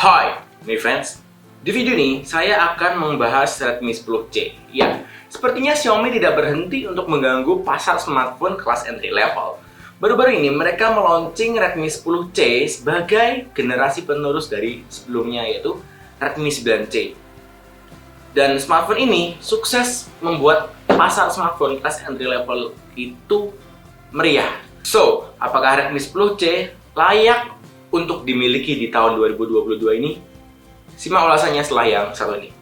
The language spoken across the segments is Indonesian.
Hai, my friends. Di video ini, saya akan membahas Redmi 10C. Ya, sepertinya Xiaomi tidak berhenti untuk mengganggu pasar smartphone kelas entry level. Baru-baru ini, mereka meluncing Redmi 10C sebagai generasi penerus dari sebelumnya, yaitu Redmi 9C. Dan smartphone ini sukses membuat pasar smartphone kelas entry level itu meriah. So, apakah Redmi 10C layak untuk dimiliki di tahun 2022 ini? Simak ulasannya setelah yang satu ini.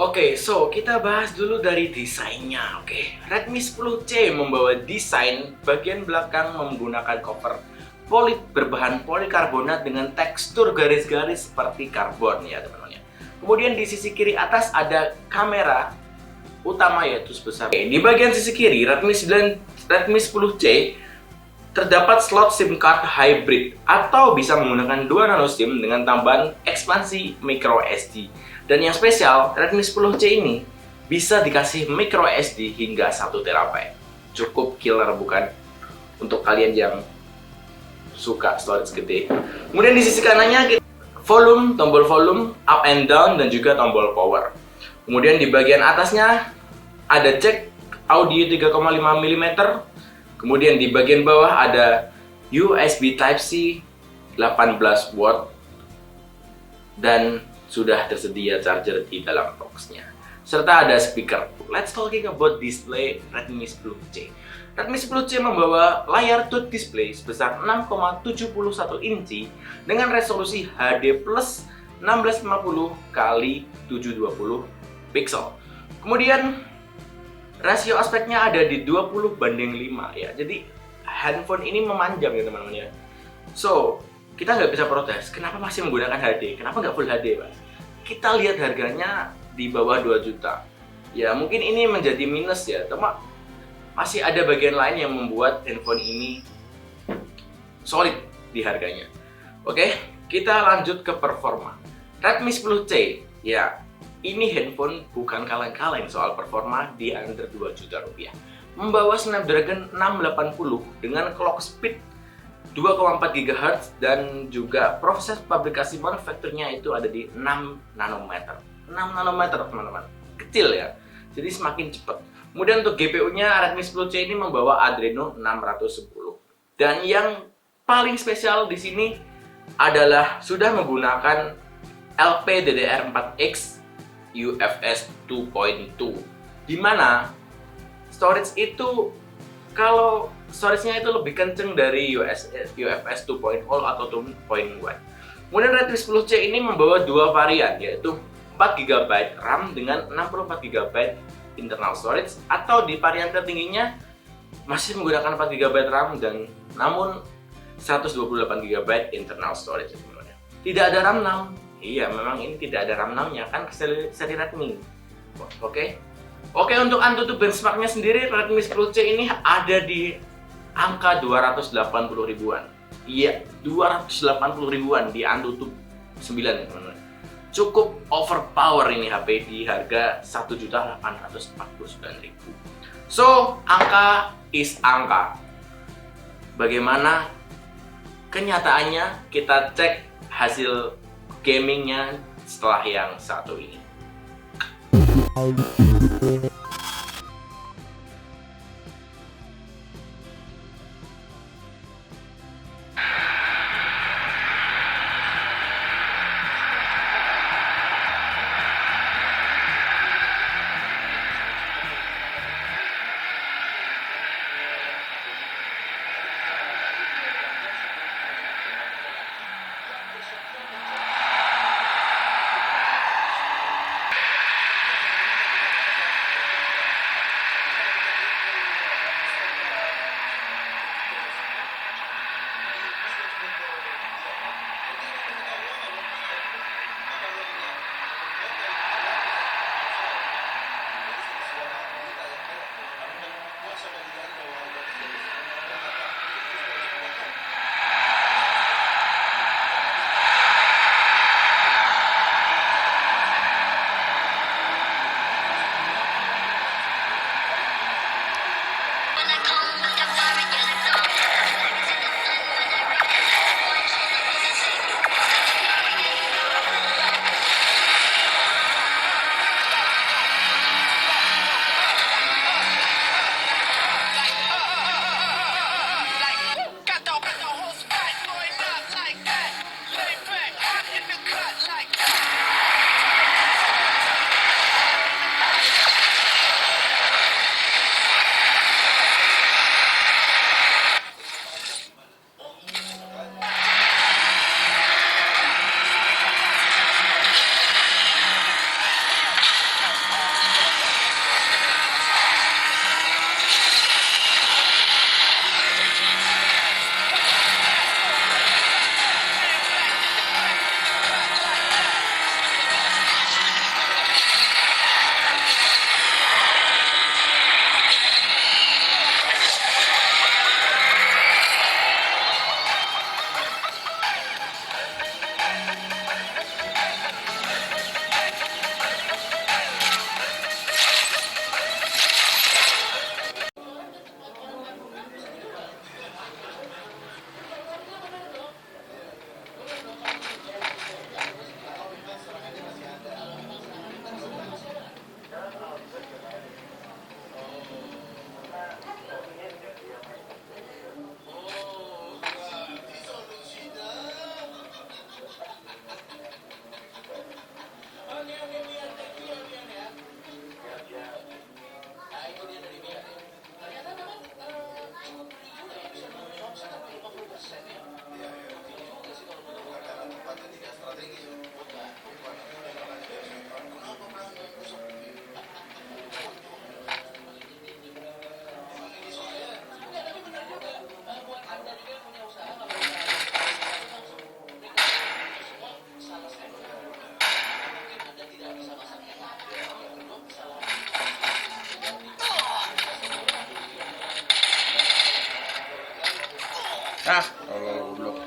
Oke, so kita bahas dulu dari desainnya. Oke, Redmi 10C membawa desain bagian belakang menggunakan cover berbahan polikarbonat dengan tekstur garis-garis seperti karbon ya teman-teman ya. Kemudian di sisi kiri atas ada kamera utama yaitu sebesar. Di bagian sisi kiri Redmi 10C terdapat slot SIM card hybrid atau bisa menggunakan 2 nano SIM dengan tambahan ekspansi micro SD. Dan yang spesial, Redmi 10C ini bisa dikasih micro SD hingga 1 TB. Cukup killer bukan? Untuk kalian yang suka storage gede. Kemudian di sisi kanannya tombol volume up and down dan juga tombol power. Kemudian di bagian atasnya ada jack audio 3,5 mm. Kemudian di bagian bawah ada USB Type-C 18 watt dan sudah tersedia charger di dalam boxnya. Serta ada speaker. Let's talking about display Redmi 10C. Redmi 10C membawa layar touch display sebesar 6,71 inci dengan resolusi HD plus 1650 x 720 pixel. Kemudian rasio aspeknya ada di 20:5 ya. Jadi handphone ini memanjang ya teman-teman ya. So, kita nggak bisa protes. Kenapa masih menggunakan HD? Kenapa nggak Full HD, Pak? Kita lihat harganya di bawah 2 juta. Ya, mungkin ini menjadi minus ya. Cuma masih ada bagian lain yang membuat handphone ini solid di harganya. Oke, kita lanjut ke performa. Redmi 10C, ya, ini handphone bukan kaleng-kaleng soal performa di under 2 juta rupiah. Membawa Snapdragon 680 dengan clock speed 2,4 GHz dan juga proses fabrikasi manufakturnya itu ada di 6 nanometer. 6 nanometer teman-teman, kecil ya, jadi semakin cepat. Kemudian untuk GPU-nya Redmi 10C ini membawa Adreno 610. Dan yang paling spesial di sini adalah sudah menggunakan LPDDR4X UFS 2.2, di mana storage itu kalau storage-nya itu lebih kenceng dari UFS 2.0 atau 2.1. Kemudian Redmi 10C ini membawa dua varian, yaitu 4 GB RAM dengan 64 GB internal storage, atau di varian tertingginya masih menggunakan 4 GB RAM dan namun 128 GB internal storage. Tidak ada RAM 6. Iya, memang ini tidak ada RAM 6-nya kan seri Redmi. Oke, untuk AnTuTu benchmarknya sendiri Redmi 10C ini ada di angka 280 ribuan. Iya, 280 ribuan di AnTuTu 9 teman-teman. Cukup overpower ini HP di harga 1.849.000. So, angka is angka. Bagaimana kenyataannya? Kita cek hasil gamingnya setelah yang satu ini. Ah, goblok.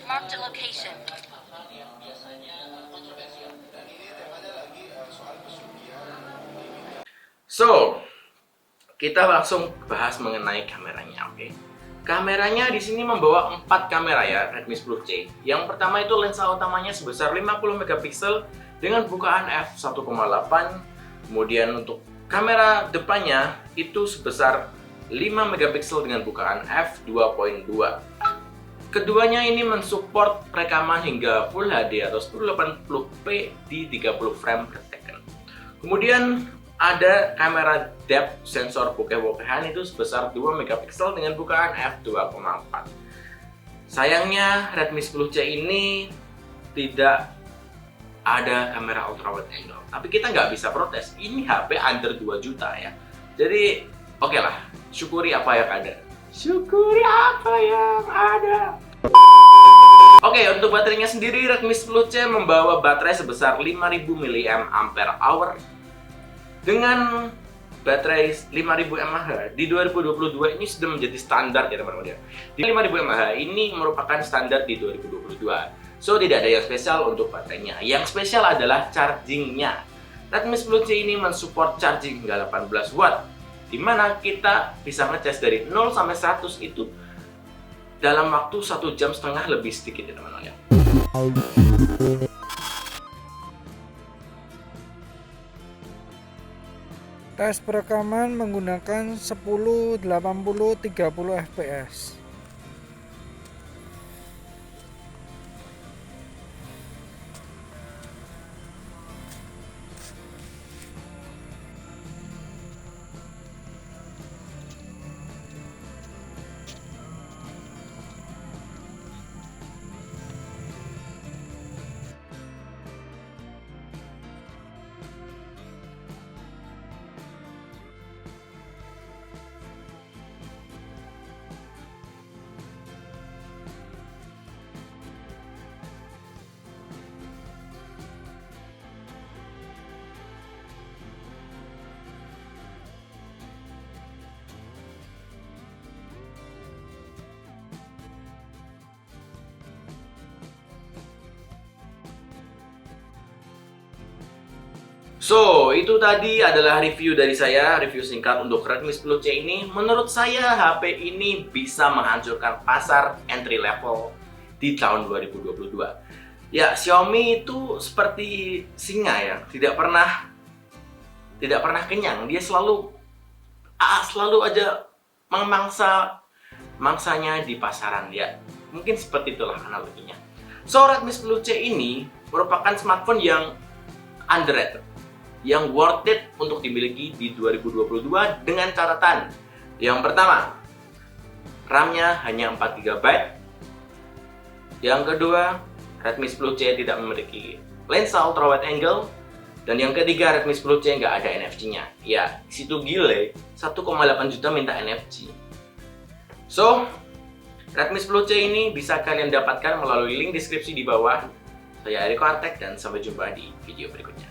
Marked a location. So, kita langsung bahas mengenai kameranya, oke? Kameranya di sini membawa 4 kamera ya, Redmi 10C. Yang pertama itu lensa utamanya sebesar 50 megapiksel dengan bukaan f1.8. Kemudian untuk kamera depannya itu sebesar 5 megapiksel dengan bukaan f2.2. Keduanya ini mensupport rekaman hingga Full HD atau 1080p di 30 frame per second. Kemudian ada kamera depth sensor bokeh-bokehan itu sebesar 2 megapiksel dengan bukaan f2.4. Sayangnya Redmi 10C ini tidak ada kamera ultra wide angle. Tapi kita nggak bisa protes, ini HP under 2 juta ya. Jadi oke lah, syukuri apa yang ada. Syukuri apa yang ada. Oke, untuk baterainya sendiri Redmi 10C membawa baterai sebesar 5000 mAh dengan baterai 5000 mAh di 2022 ini sudah menjadi standar ya teman-teman ya. Di 5000 mAh ini merupakan standar di 2022. So tidak ada yang spesial untuk baterainya. Yang spesial adalah chargingnya. Redmi 10C ini mensupport charging hingga 18 watt, di mana kita bisa ngecas dari 0 sampai 100 itu dalam waktu 1,5 jam lebih sedikit ya teman-teman ya. Tes perekaman menggunakan 10, 80, 30 fps. So, itu tadi adalah review dari saya, review singkat untuk Redmi 10C ini. Menurut saya, HP ini bisa menghancurkan pasar entry level di tahun 2022. Ya, Xiaomi itu seperti singa ya, tidak pernah kenyang. Dia selalu aja mangsanya di pasaran ya. Mungkin seperti itulah analoginya. So, Redmi 10C ini merupakan smartphone yang underrated, yang worth it untuk dimiliki di 2022 dengan catatan. Yang pertama, RAM-nya hanya 4 GB. Yang kedua, Redmi 10C tidak memiliki lensa ultra wide angle. Dan yang ketiga, Redmi 10C nggak ada NFC-nya. Ya, situ gile, 1,8 juta minta NFC. So, Redmi 10C ini bisa kalian dapatkan melalui link deskripsi di bawah. Saya Eriko Artek dan sampai jumpa di video berikutnya.